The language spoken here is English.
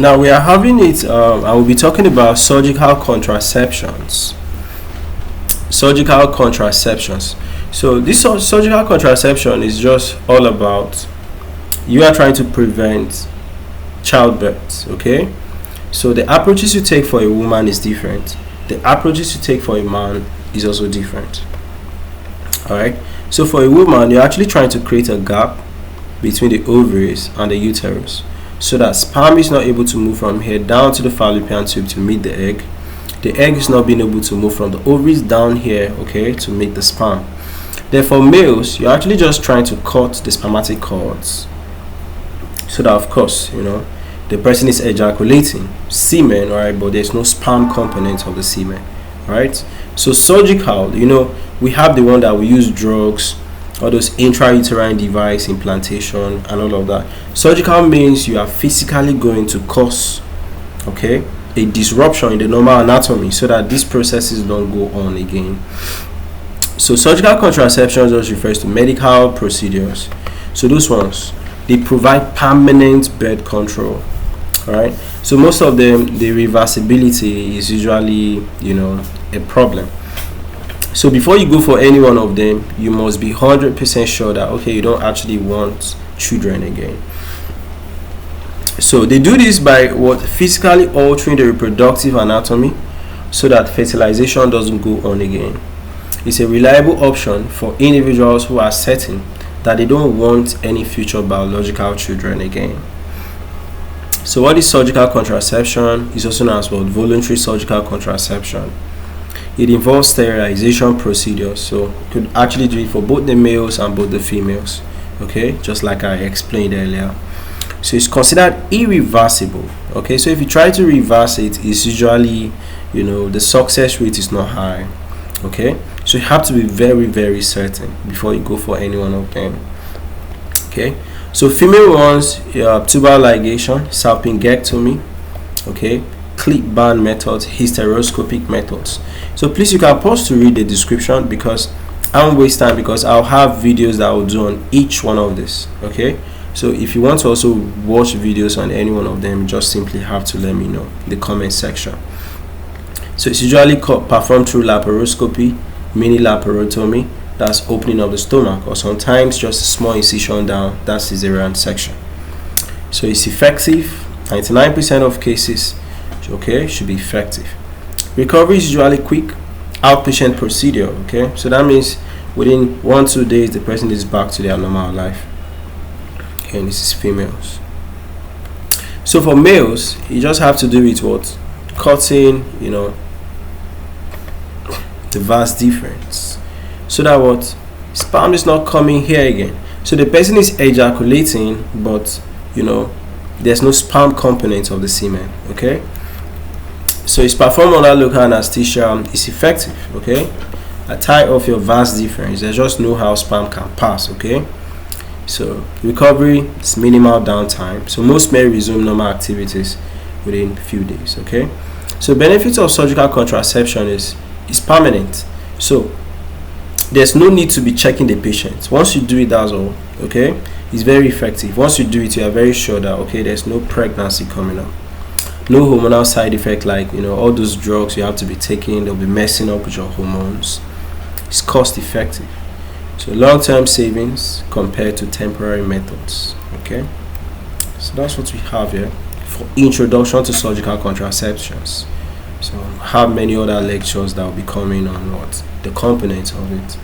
Now we are having it. I will be talking about surgical contraceptions. Surgical contraceptions. So this surgical contraception is just all about you are trying to prevent childbirth. Okay. So the approaches you take for a woman is different. The approaches you take for a man is also different. All right. So for a woman, you're actually trying to create a gap between the ovaries and the uterus, so that sperm is not able to move from here down to the fallopian tube to meet the egg. The egg is not being able to move from the ovaries down here, okay, to meet the sperm. Therefore, males, you're actually just trying to cut the spermatic cords, so that, of course, the person is ejaculating semen, right, but there's no sperm component of the semen, right? So surgical, we have the one that we use drugs, all those intrauterine device implantation and all of that. Surgical means you are physically going to cause, okay, a disruption in the normal anatomy so that these processes don't go on again. So surgical contraception just refers to medical procedures. So those ones, they provide permanent birth control. All right. So most of them, the reversibility is usually, a problem. So before you go for any one of them, you must be 100% sure that, okay, you don't actually want children again. So they do this by physically altering the reproductive anatomy so that fertilization doesn't go on again. It's a reliable option for individuals who are certain that they don't want any future biological children again. So what is surgical contraception? It's also known as voluntary surgical contraception. It involves sterilization procedures, so you could actually do it for both the males and both the females, okay, just like I explained earlier. So it's considered irreversible, okay. So if you try to reverse it, it's usually, the success rate is not high, okay. So you have to be very, very certain before you go for any one of them, okay. So female ones, tubal ligation, salpingectomy, okay, clip band methods, hysteroscopic methods. So please, you can pause to read the description because I won't waste time, because I'll have videos that I will do on each one of this, okay. So if you want to also watch videos on any one of them, just simply have to let me know in the comment section. So it's usually performed through laparoscopy, mini laparotomy, that's opening of the stomach, or sometimes just a small incision down, that's cesarean section. So it's effective. 99% of cases, okay, should be effective. Recovery is usually quick, outpatient procedure, okay. So that means within 1-2 days the person is back to their normal life. Okay, and this is females. So for males, you just have to do it cutting, the vas deferens, so that sperm is not coming here again. So the person is ejaculating, but there's no sperm component of the semen, okay. So it's performed under local anesthesia. It's effective, okay. I tie off your vas deferens. There's just no how sperm can pass, okay. So recovery is minimal downtime. So most may resume normal activities within a few days, okay. So benefits of surgical contraception is permanent. So there's no need to be checking the patient. Once you do it, that's all, okay. It's very effective. Once you do it, you are very sure that, okay, there's no pregnancy coming up. No hormonal side effect like, all those drugs you have to be taking, they'll be messing up with your hormones. It's cost effective. So long-term savings compared to temporary methods, okay. So that's what we have here for introduction to surgical contraceptions. So I have many other lectures that will be coming on the components of it.